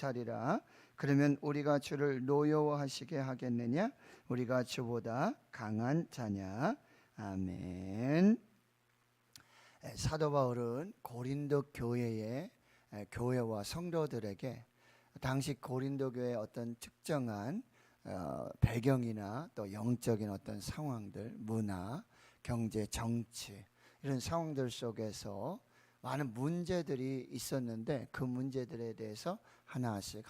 못하리라. 그러면 우리가 주를 노여워하시게 하겠느냐? 우리가 주보다 강한 자냐? 아멘. 사도 바울은 고린도 교회의 교회와 성도들에게 당시 고린도 교회의 어떤 특정한 배경이나 또 영적인 어떤 상황들, 문화, 경제, 정치 이런 상황들 속에서 많은 문제들이 있었는데 그 문제들에 대해서 하나씩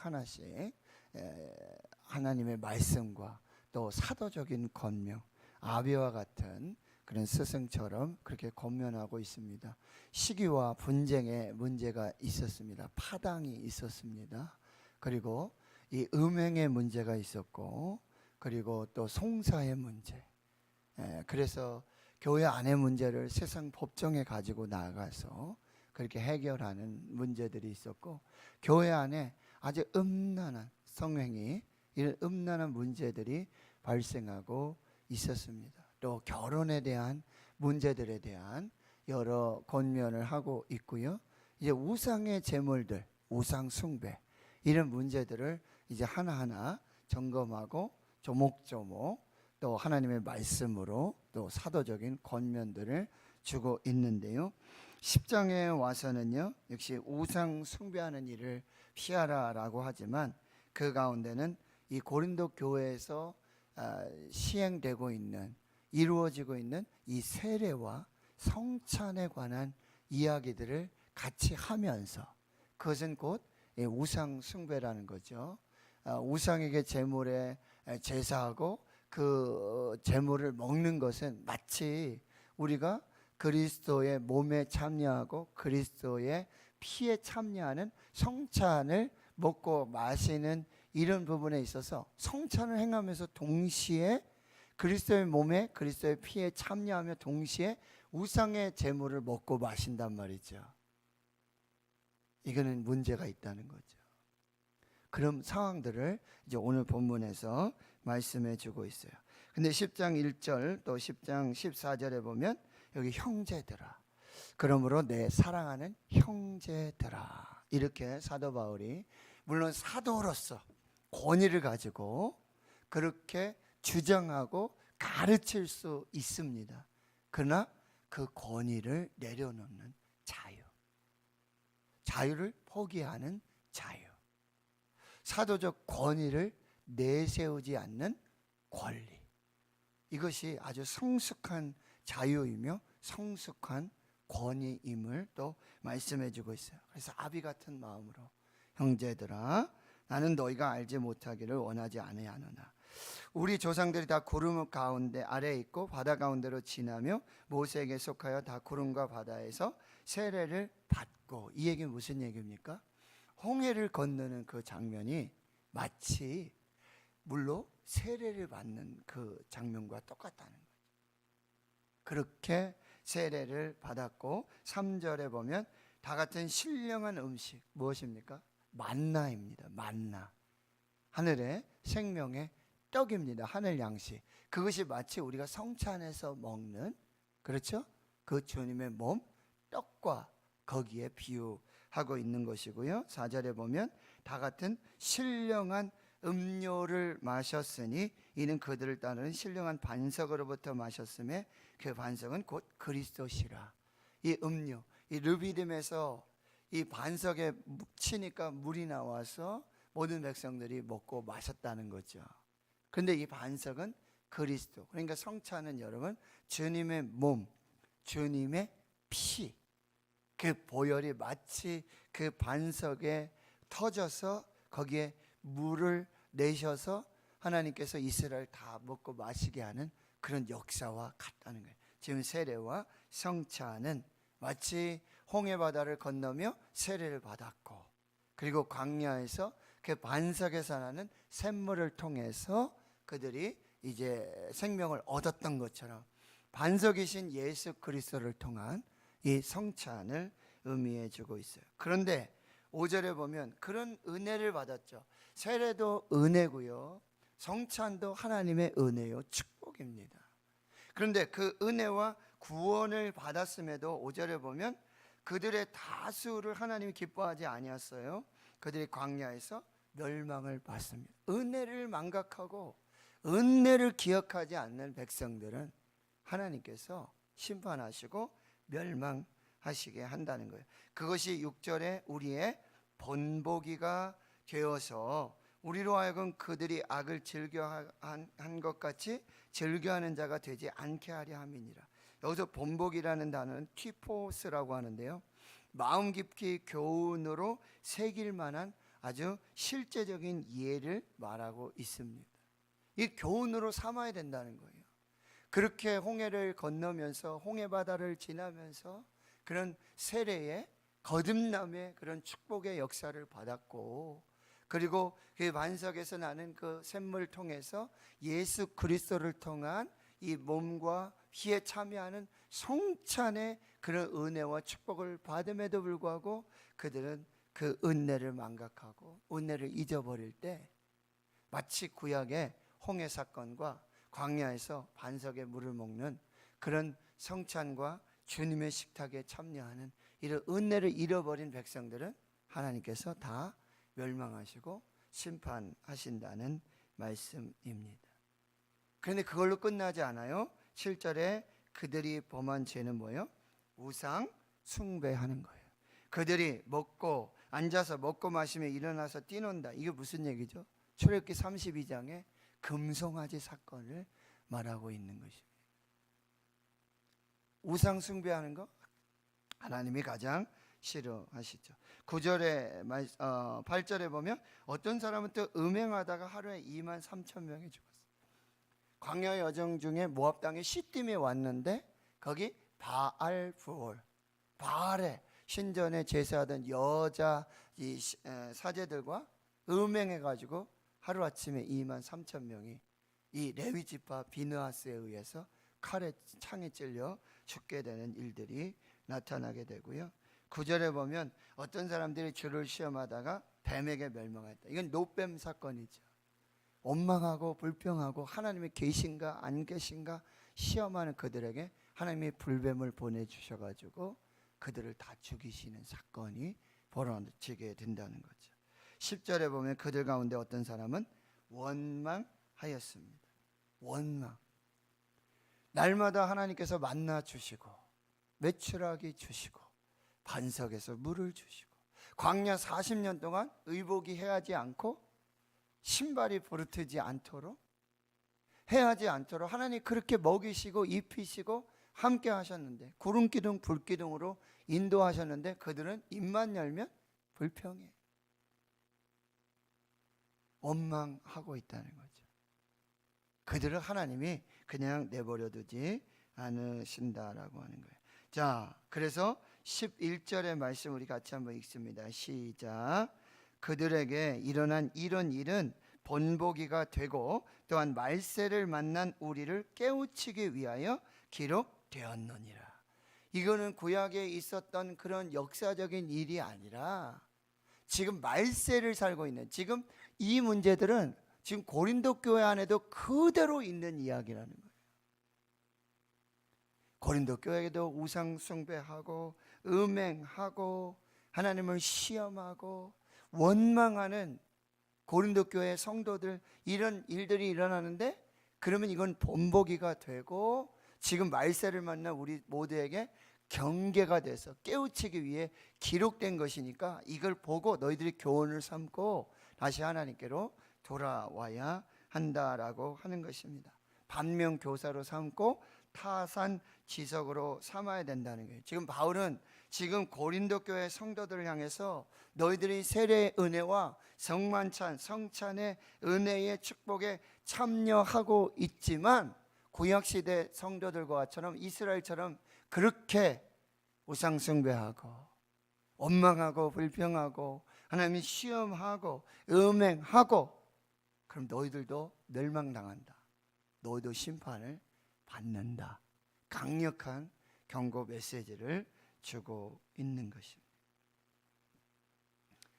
하나님의 말씀과 또 사도적인 권명, 아비와 같은 그런 스승처럼 그렇게 권면하고 있습니다. 시기와 분쟁의 문제가 있었습니다. 파당이 있었습니다. 그리고 이 음행의 문제가 있었고, 그리고 또 송사의 문제. 그래서 교회 안의 문제를 세상 법정에 가지고 나가서 그렇게 해결하는 문제들이 있었고, 교회 안에 아주 음란한 성행위, 이런 음란한 문제들이 발생하고 있었습니다. 또 결혼에 대한 문제들에 대한 여러 권면을 하고 있고요. 이제 우상의 제물들, 우상 숭배 이런 문제들을 이제 하나하나 점검하고 조목조목 또 하나님의 말씀으로 또 사도적인 권면들을 주고 있는데요. 10장에 와서는요, 역시 우상 숭배하는 일을 피하라라고 하지만 그 가운데는 이 고린도 교회에서 시행되고 있는, 이루어지고 있는 이 세례와 성찬에 관한 이야기들을 같이 하면서, 그것은 곧 우상 숭배라는 거죠. 우상에게 제물에 제사하고 그 제물을 먹는 것은 마치 우리가 그리스도의 몸에 참여하고 그리스도의 피에 참여하는 성찬을 먹고 마시는 이런 부분에 있어서 성찬을 행하면서 동시에 그리스도의 몸에 그리스도의 피에 참여하며 동시에 우상의 제물을 먹고 마신단 말이죠. 이거는 문제가 있다는 거죠. 그런 상황들을 이제 오늘 본문에서 말씀해 주고 있어요. 근데 10장 1절 또 10장 14절에 보면 여기 형제들아, 그러므로 내 사랑하는 형제들아, 이렇게 사도 바울이 물론 사도로서 권위를 가지고 그렇게 주장하고 가르칠 수 있습니다. 그러나 그 권위를 내려놓는 자유를 포기하는 자유, 사도적 권위를 내세우지 않는 권리, 이것이 아주 성숙한 자유이며 성숙한 권위임을 또 말씀해 주고 있어요. 그래서 아비 같은 마음으로 형제들아, 나는 너희가 알지 못하기를 원하지 아니하노나 우리 조상들이 다 구름 가운데 아래에 있고 바다 가운데로 지나며 모세에게 속하여 다 구름과 바다에서 세례를 받고, 이 얘기는 무슨 얘기입니까? 홍해를 건너는 그 장면이 마치 물로 세례를 받는 그 장면과 똑같다는 거예요. 그렇게 세례를 받았고 3절에 보면 다 같은 신령한 음식, 무엇입니까? 만나입니다. 만나, 하늘의 생명의 떡입니다. 하늘 양식. 그것이 마치 우리가 성찬에서 먹는, 그렇죠? 그 주님의 몸 떡과 거기에 비유하고 있는 것이고요. 4절에 보면 다 같은 신령한 음료를 마셨으니 이는 그들을 따르는 신령한 반석으로부터 마셨음에 그 반석은 곧 그리스도시라. 이 음료, 이 르비딤에서 이 반석에 묻히니까 물이 나와서 모든 백성들이 먹고 마셨다는 거죠. 그런데 이 반석은 그리스도, 그러니까 성찬은 여러분 주님의 몸, 주님의 피, 그 보혈이 마치 그 반석에 터져서 거기에 물을 내셔서 하나님께서 이스라엘 다 먹고 마시게 하는 그런 역사와 같다는 거예요. 지금 세례와 성찬은 마치 홍해바다를 건너며 세례를 받았고, 그리고 광야에서 그 반석에서 나는 샘물을 통해서 그들이 이제 생명을 얻었던 것처럼 반석이신 예수 그리스도를 통한 이 성찬을 의미해 주고 있어요. 그런데 5절에 보면 그런 은혜를 받았죠. 세례도 은혜고요, 성찬도 하나님의 은혜요, 축복입니다. 그런데 그 은혜와 구원을 받았음에도 5절에 보면 그들의 다수를 하나님이 기뻐하지 아니었어요. 그들이 광야에서 멸망을 받습니다. 은혜를 망각하고 은혜를 기억하지 않는 백성들은 하나님께서 심판하시고 멸망하시게 한다는 거예요. 그것이 6절에 우리의 본보기가 되어서 우리로 하여금 그들이 악을 즐겨한 것 같이 즐겨하는 자가 되지 않게 하려 함이니라. 여기서 본보기라는 단어는 티포스라고 하는데요, 마음 깊이 교훈으로 새길 만한 아주 실제적인 예를 말하고 있습니다. 이 교훈으로 삼아야 된다는 거예요. 그렇게 홍해를 건너면서 홍해바다를 지나면서 그런 세례의 거듭남의 그런 축복의 역사를 받았고, 그리고 그 반석에서 나는 그 샘물 통해서 예수 그리스도를 통한 이 몸과 피에 참여하는 성찬의 그런 은혜와 축복을 받음에도 불구하고 그들은 그 은혜를 망각하고 은혜를 잊어버릴 때 마치 구약의 홍해 사건과 광야에서 반석의 물을 먹는 그런 성찬과 주님의 식탁에 참여하는 이런 은혜를 잃어버린 백성들은 하나님께서 다 멸망하시고 심판하신다는 말씀입니다. 그런데 그걸로 끝나지 않아요. 7절에 그들이 범한 죄는 뭐예요? 우상 숭배하는 거예요. 그들이 먹고 앉아서 먹고 마시며 일어나서 뛰논다. 이게 무슨 얘기죠? 출애굽기 32장에 금송아지 사건을 말하고 있는 것입니다. 우상 숭배하는 거 하나님이 가장 싫어하시죠. 8절에 보면 어떤 사람은 또 음행하다가 하루에 23,000명이 죽었어요. 광야 여정 중에 모압 땅에 시딤에 왔는데 거기 바알부올, 바알의 신전에 제사하던 여자 사제들과 음행해가지고 하루아침에 23,000명이 이 레위 지파 비느하스에 의해서 칼에 창에 찔려 죽게 되는 일들이 나타나게 되고요. 9절에 보면 어떤 사람들이 주를 시험하다가 뱀에게 멸망했다. 이건 노뱀 사건이죠. 원망하고 불평하고 하나님의 계신가 안 계신가 시험하는 그들에게 하나님이 불뱀을 보내주셔가지고 그들을 다 죽이시는 사건이 벌어지게 된다는 거죠. 10절에 보면 그들 가운데 어떤 사람은 원망하였습니다. 원망. 날마다 하나님께서 만나 주시고 메추라기 주시고 반석에서 물을 주시고 광야 40년 동안 의복이 해하지 않고 신발이 부르트지 않도록 해하지 않도록 하나님 그렇게 먹이시고 입히시고 함께 하셨는데 구름기둥 불기둥으로 인도하셨는데 그들은 입만 열면 불평해 원망하고 있다는 거죠. 그들을 하나님이 그냥 내버려 두지 않으신다라고 하는 거예요. 자, 그래서 11절의 말씀 우리 같이 한번 읽습니다. 시작. 그들에게 일어난 이런 일은 본보기가 되고 또한 말세를 만난 우리를 깨우치기 위하여 기록되었느니라. 이거는 구약에 있었던 그런 역사적인 일이 아니라 지금 말세를 살고 있는, 지금 이 문제들은 지금 고린도 교회 안에도 그대로 있는 이야기라는 거예요. 고린도 교회에도 우상 숭배하고 음행하고 하나님을 시험하고 원망하는 고린도 교회 성도들, 이런 일들이 일어나는데 그러면 이건 본보기가 되고 지금 말세를 만난 우리 모두에게 경계가 돼서 깨우치기 위해 기록된 것이니까 이걸 보고 너희들이 교훈을 삼고 다시 하나님께로 돌아와야 한다라고 하는 것입니다. 반면교사로 삼고 타산지석으로 삼아야 된다는 거예요. 지금 바울은 지금 고린도 교회 성도들을 향해서 너희들이 세례의 은혜와 성만찬, 성찬의 은혜의 축복에 참여하고 있지만 구약시대 성도들과처럼 이스라엘처럼 그렇게 우상숭배하고 원망하고 불평하고 하나님 시험하고 음행하고 그럼 너희들도 멸망당한다. 너희도 심판을 받는다. 강력한 경고 메시지를 주고 있는 것입니다.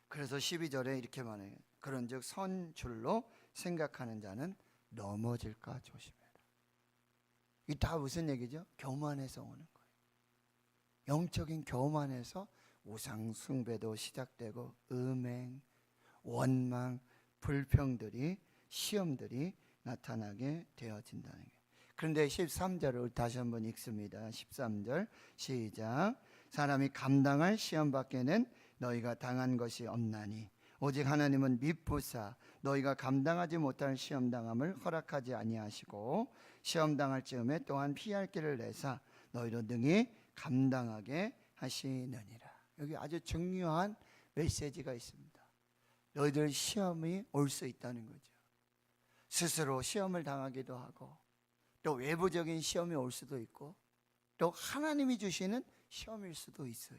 그래서 12절에 이렇게 말해요. 그런즉 선줄로 생각하는 자는 넘어질까 조심해라. 이게 다 무슨 얘기죠? 교만에서 오는 거예요. 영적인 교만에서 우상 숭배도 시작되고 음행, 원망, 불평들이, 시험들이 나타나게 되어진다는 거예요. 그런데 13절을 다시 한번 읽습니다. 13절 시작. 사람이 감당할 시험 밖에는 너희가 당한 것이 없나니 오직 하나님은 미쁘사 너희가 감당하지 못할 시험 당함을 허락하지 아니하시고 시험 당할 즈음에 또한 피할 길을 내사 너희로 능히 감당하게 하시느니라. 여기 아주 중요한 메시지가 있습니다. 너희들 시험이 올 수 있다는 거죠. 스스로 시험을 당하기도 하고 또 외부적인 시험이 올 수도 있고 또 하나님이 주시는 시험일 수도 있어요.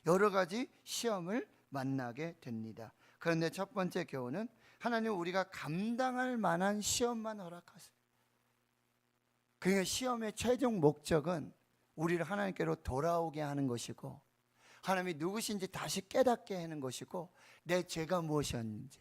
여러 가지 시험을 만나게 됩니다. 그런데 첫 번째 교훈은 하나님 우리가 감당할 만한 시험만 허락하세요. 그러니까 시험의 최종 목적은 우리를 하나님께로 돌아오게 하는 것이고 하나님이 누구신지 다시 깨닫게 하는 것이고 내 죄가 무엇이었는지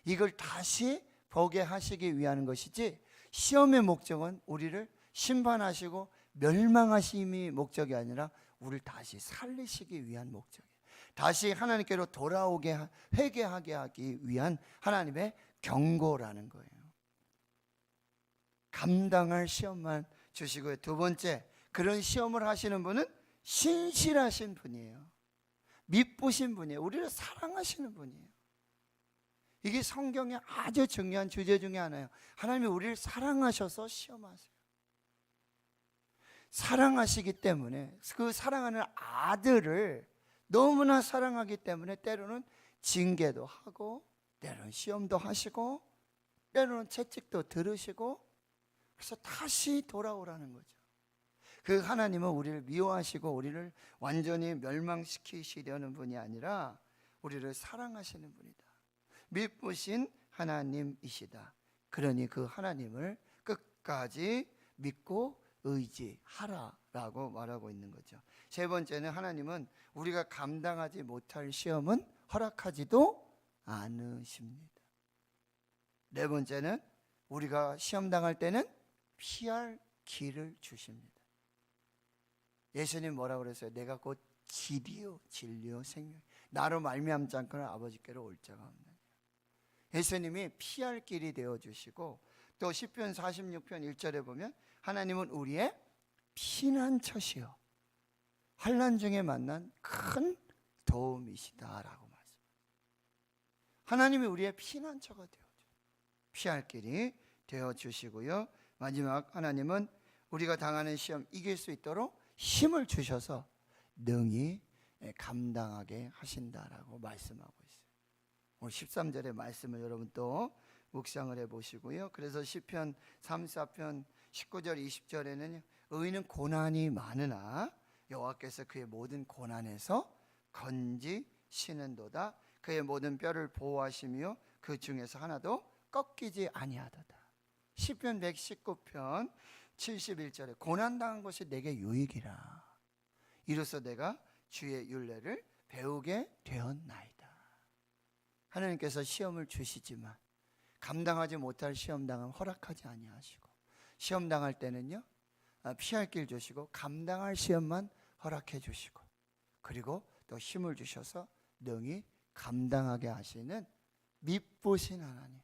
이걸 다시 보게 하시기 위한 것이지 시험의 목적은 우리를 심판하시고 멸망하심이 목적이 아니라 우리를 다시 살리시기 위한 목적이에요. 다시 하나님께로 돌아오게 회개하게 하기 위한 하나님의 경고라는 거예요. 감당할 시험만 주시고요. 두 번째, 그런 시험을 하시는 분은 신실하신 분이에요. 미쁘신 분이에요. 우리를 사랑하시는 분이에요. 이게 성경의 아주 중요한 주제 중에 하나예요. 하나님이 우리를 사랑하셔서 시험하세요. 사랑하시기 때문에 그 사랑하는 아들을 너무나 사랑하기 때문에 때로는 징계도 하고 때로는 시험도 하시고 때로는 채찍도 들으시고 그래서 다시 돌아오라는 거죠. 그 하나님은 우리를 미워하시고 우리를 완전히 멸망시키시려는 분이 아니라 우리를 사랑하시는 분이다. 미쁘신 하나님이시다. 그러니 그 하나님을 끝까지 믿고 의지하라라고 말하고 있는 거죠. 세 번째는 하나님은 우리가 감당하지 못할 시험은 허락하지도 않으십니다. 네 번째는 우리가 시험 당할 때는 피할 길을 주십니다. 예수님 뭐라고 그랬어요? 내가 곧 길이요 진리요 생명 나로 말미암지 않고는 아버지께로 올 자가 없느니라. 예수님이 피할 길이 되어주시고 또 시편 46편 1절에 보면 하나님은 우리의 피난처시요 환난 중에 만난 큰 도움이시다라고 말씀합니다. 하나님이 우리의 피난처가 되어줘요. 피할 길이 되어주시고요. 마지막 하나님은 우리가 당하는 시험 이길 수 있도록 힘을 주셔서 능히 감당하게 하신다라고 말씀하고 있어요. 오늘 13절의 말씀을 여러분 또 묵상을 해보시고요. 그래서 시편 34편 19절 20절에는 의인은 고난이 많으나 여호와께서 그의 모든 고난에서 건지시는도다. 그의 모든 뼈를 보호하시며 그 중에서 하나도 꺾이지 아니하도다. 시편 119편 71절에 고난당한 것이 내게 유익이라 이로써 내가 주의 율례를 배우게 되었나이다. 하나님께서 시험을 주시지만 감당하지 못할 시험당함 허락하지 아니하시고 시험당할 때는요 피할 길 주시고 감당할 시험만 허락해 주시고 그리고 또 힘을 주셔서 능히 감당하게 하시는 미쁘신 하나님,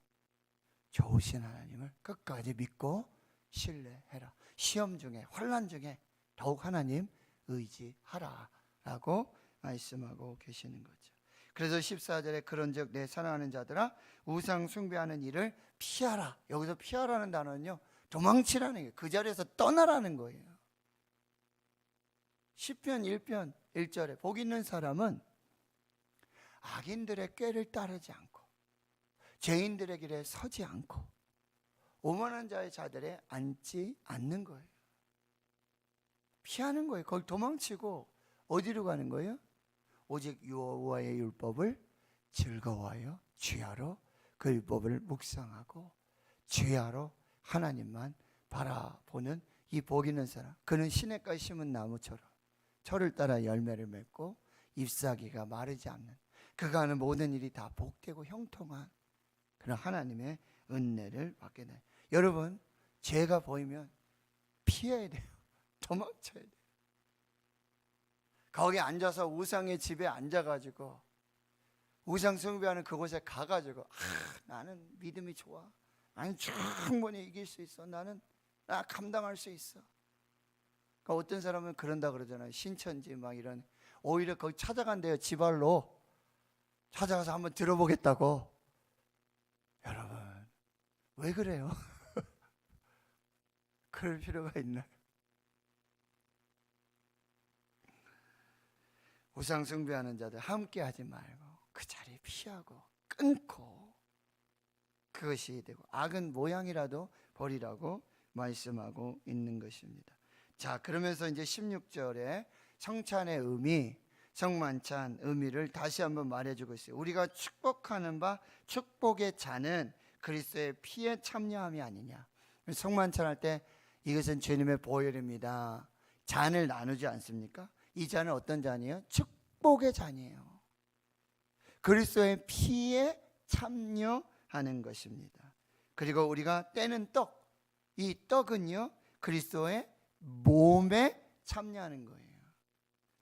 좋으신 하나님을 끝까지 믿고 신뢰해라. 시험 중에 환난 중에 더욱 하나님 의지하라라고 말씀하고 계시는 거죠. 그래서 14절에 그런즉 내 사랑하는 자들아 우상 숭배하는 일을 피하라. 여기서 피하라는 단어는요 도망치라는 거예요. 그 자리에서 떠나라는 거예요. 시편 1편 1절에 복 있는 사람은 악인들의 꾀를 따르지 않고 죄인들의 길에 서지 않고 오만한 자의 자들에 앉지 않는 거예요. 피하는 거예요. 거기 도망치고 어디로 가는 거예요? 오직 여호와의 율법을 즐거워하여 주야로 그 율법을 묵상하고 주야로 하나님만 바라보는 이 복 있는 사람. 그는 시냇가에 심은 나무처럼 철을 따라 열매를 맺고 잎사귀가 마르지 않는 그가 하는 모든 일이 다 복되고 형통한 그런 하나님의 은혜를 받게 돼요. 여러분 죄가 보이면 피해야 돼요. 도망쳐야 돼요. 거기 앉아서 우상의 집에 앉아가지고 우상 숭배하는 그곳에 가가지고 나는 믿음이 좋아, 나는 충분히 이길 수 있어, 나 감당할 수 있어. 그러니까 어떤 사람은 그런다 그러잖아요. 신천지 막 이런, 오히려 거기 찾아간대요. 지발로 찾아가서 한번 들어보겠다고. 여러분 왜 그래요? 그럴 필요가 있나요? 우상 숭배하는 자들 함께 하지 말고 그 자리에 피하고 끊고, 그것이 되고 악은 모양이라도 버리라고 말씀하고 있는 것입니다. 자, 그러면서 이제 16절에 성찬의 의미, 성만찬 의미를 다시 한번 말해주고 있어요. 우리가 축복하는 바 축복의 잔은 그리스도의 피에 참여함이 아니냐. 성만찬할 때 이것은 주님의 보혈입니다, 잔을 나누지 않습니까? 이 잔은 어떤 잔이에요? 축복의 잔이에요. 그리스도의 피에 참여하는 것입니다. 그리고 우리가 떼는 떡, 이 떡은요 그리스도의 몸에 참여하는 거예요.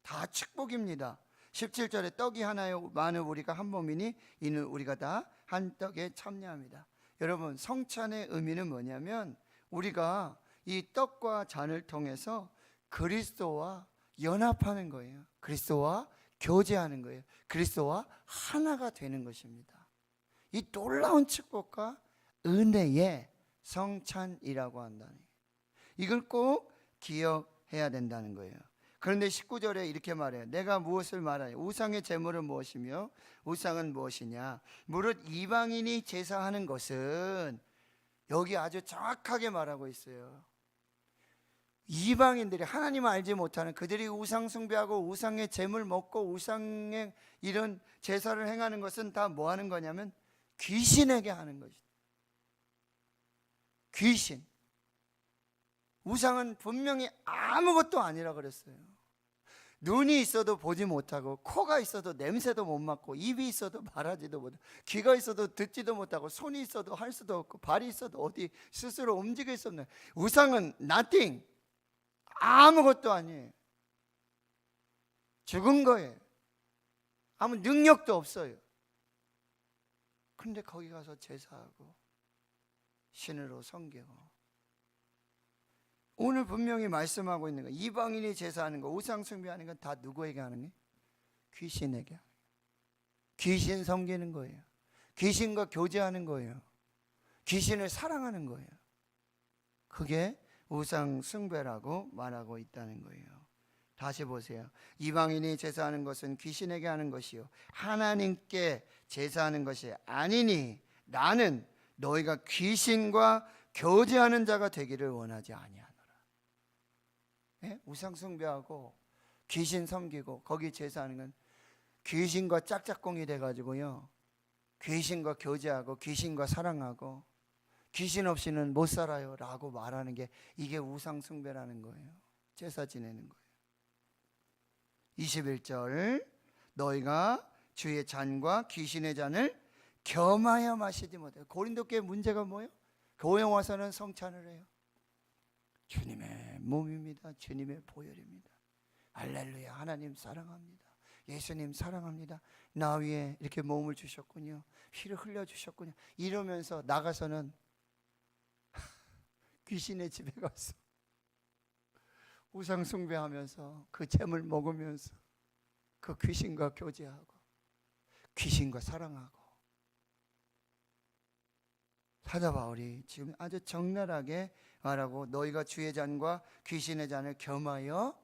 다 축복입니다. 17절에 떡이 하나에 많은 우리가 한 몸이니 이는 우리가 다 한 떡에 참여합니다. 여러분, 성찬의 의미는 뭐냐면 우리가 이 떡과 잔을 통해서 그리스도와 연합하는 거예요. 그리스도와 교제하는 거예요. 그리스도와 하나가 되는 것입니다. 이 놀라운 축복과 은혜의 성찬이라고 한다는 거예요. 이걸 꼭 기억해야 된다는 거예요. 그런데 19절에 이렇게 말해요. 내가 무엇을 말하냐? 우상의 제물은 무엇이며 우상은 무엇이냐? 무릇 이방인이 제사하는 것은, 여기 아주 정확하게 말하고 있어요. 이방인들이, 하나님을 알지 못하는 그들이 우상 숭배하고 우상의 제물 먹고 우상의 이런 제사를 행하는 것은 다 뭐 하는 거냐면 귀신에게 하는 것이다. 귀신. 우상은 분명히 아무것도 아니라 그랬어요. 눈이 있어도 보지 못하고, 코가 있어도 냄새도 못 맡고, 입이 있어도 말하지도 못하고, 귀가 있어도 듣지도 못하고, 손이 있어도 할 수도 없고, 발이 있어도 어디 스스로 움직일 수 없는, 우상은 nothing, 아무것도 아니에요. 죽은 거예요. 아무 능력도 없어요. 그런데 거기 가서 제사하고 신으로 섬기고, 오늘 분명히 말씀하고 있는 거, 이방인이 제사하는 거, 우상 숭배하는 건 다 누구에게 하는 거예요? 귀신에게 하는 거예요. 귀신 섬기는 거예요. 귀신과 교제하는 거예요. 귀신을 사랑하는 거예요. 그게 우상 숭배라고 말하고 있다는 거예요. 다시 보세요. 이방인이 제사하는 것은 귀신에게 하는 것이요 하나님께 제사하는 것이 아니니 나는 너희가 귀신과 교제하는 자가 되기를 원하지 아니하노라. 예? 우상 숭배하고 귀신 섬기고 거기 제사하는 건 귀신과 짝짝꿍이 돼가지고요, 귀신과 교제하고 귀신과 사랑하고 귀신 없이는 못 살아요 라고 말하는 게, 이게 우상 숭배라는 거예요. 제사 지내는 거예요. 21절, 너희가 주의 잔과 귀신의 잔을 겸하여 마시지 못해요. 고린도 교회 문제가 뭐예요? 교회 와서는 성찬을 해요. 주님의 몸입니다. 주님의 보혈입니다. 할렐루야, 하나님 사랑합니다. 예수님 사랑합니다. 나 위에 이렇게 몸을 주셨군요. 피를 흘려주셨군요. 이러면서 나가서는 귀신의 집에 가서 우상 숭배하면서 그 잼을 먹으면서 그 귀신과 교제하고 귀신과 사랑하고. 사도 바울이 지금 아주 적나라하게 말하고, 너희가 주의 잔과 귀신의 잔을 겸하여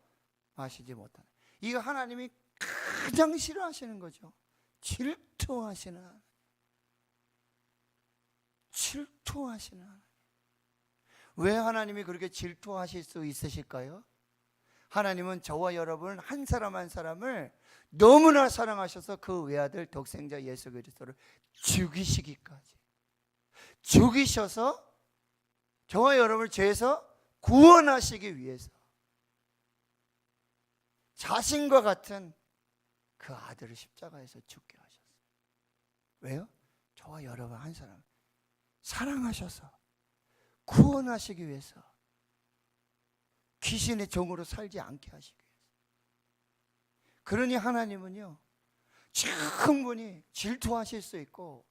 마시지 못하는, 이거 하나님이 가장 싫어하시는 거죠. 질투하시는 하나님. 질투하시는 하나님. 왜 하나님이 그렇게 질투하실 수 있으실까요? 하나님은 저와 여러분 한 사람 한 사람을 너무나 사랑하셔서 그 외아들 독생자 예수 그리스도를 죽이시기까지, 죽이셔서 저와 여러분을 죄에서 구원하시기 위해서 자신과 같은 그 아들을 십자가에서 죽게 하셨어요. 왜요? 저와 여러분 한 사람 사랑하셔서 구원하시기 위해서, 귀신의 종으로 살지 않게 하시기 위해서. 그러니 하나님은요, 충분히 질투하실 수 있고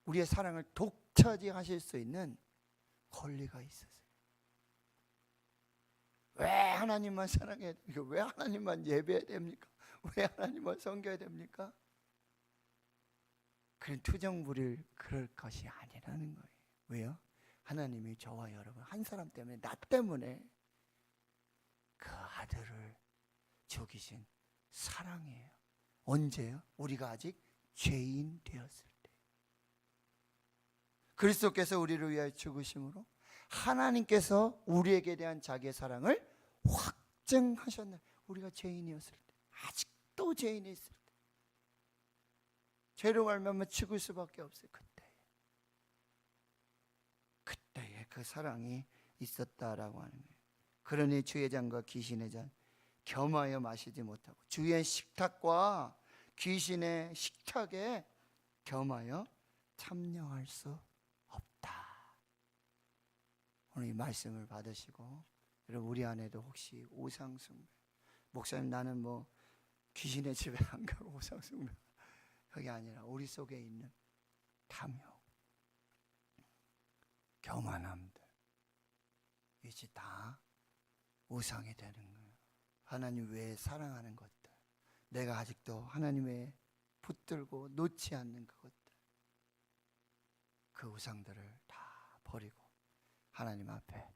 우리의 사랑을 독차지하실 수 있는 권리가 있으세요. 왜 하나님만 사랑해야 됩니까? 왜 하나님만 예배해야 됩니까? 왜 하나님만 섬겨야 됩니까? 그런 투정 부릴 그럴 것이 아니라는 거예요. 왜요? 하나님이 저와 여러분 한 사람 때문에, 나 때문에 그 아들을 죽이신 사랑이에요. 언제요? 우리가 아직 죄인 되었을 때. 그리스도께서 우리를 위하여 죽으심으로 하나님께서 우리에게 대한 자기의 사랑을 확증하셨나요? 우리가 죄인이었을 때, 아직도 죄인이 있을 때, 죄로 알면 죽을 수밖에 없어요. 그때에 그 사랑이 있었다라고 하는 거예요. 그러니 주의 잔과 귀신의 잔 겸하여 마시지 못하고, 주의 식탁과 귀신의 식탁에 겸하여 참여할 수 없다. 오늘 이 말씀을 받으시고, 여러분 우리 안에도 혹시 우상숭배, 목사님 나는 뭐 귀신의 집에 안 가고 우상숭배, 그게 아니라 우리 속에 있는 탐욕, 교만함들, 이제 다 우상이 되는 거예요. 하나님 외에 사랑하는 것들, 내가 아직도 하나님 외에 붙들고 놓지 않는 그것들, 그 우상들을 다 버리고 하나님 앞에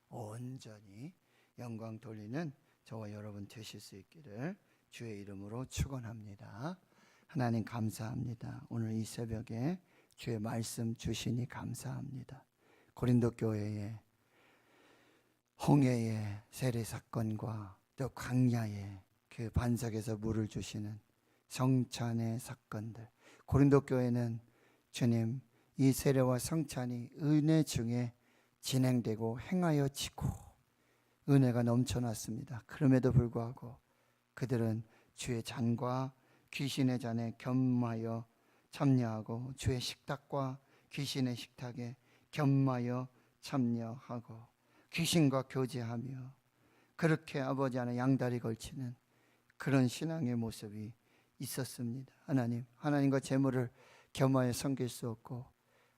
온전히 영광 돌리는 저와 여러분 되실 수 있기를 주의 이름으로 축원합니다. 하나님 감사합니다. 오늘 이 새벽에 주의 말씀 주시니 감사합니다. 고린도 교회에 홍해의 세례 사건과 또 광야의 그 반석에서 물을 주시는 성찬의 사건들, 고린도 교회는 주님 이 세례와 성찬이 은혜 중에 진행되고 행하여지고 은혜가 넘쳐났습니다. 그럼에도 불구하고 그들은 주의 잔과 귀신의 잔에 겸하여 참여하고 주의 식탁과 귀신의 식탁에 겸하여 참여하고 귀신과 교제하며 그렇게 아버지 안에 양다리 걸치는 그런 신앙의 모습이 있었습니다. 하나님과 재물을 겸하여 섬길 수 없고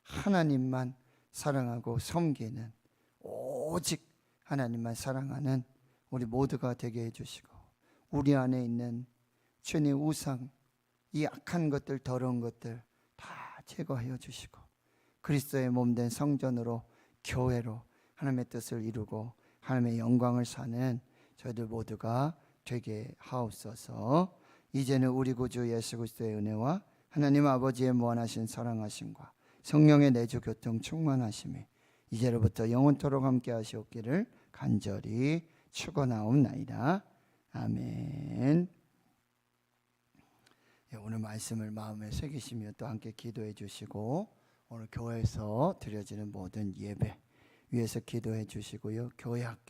하나님만 사랑하고 섬기는, 오직 하나님만 사랑하는 우리 모두가 되게 해주시고, 우리 안에 있는 주님 우상, 이 악한 것들, 더러운 것들 다 제거하여 주시고 그리스도의 몸된 성전으로, 교회로 하나님의 뜻을 이루고 하나님의 영광을 사는 저희들 모두가 되게 하옵소서. 이제는 우리 구주 예수 그리스도의 은혜와 하나님 아버지의 무한하신 사랑하심과 성령의 내주 교통 충만하심이 이제로부터 영원토록 함께 하시옵기를 간절히 축원하옵나이다. 아멘. 오늘 말씀을 마음에 새기시며 또 함께 기도해 주시고, 오늘 교회에서 드려지는 모든 예배 위해서 기도해 주시고요. 교회 학교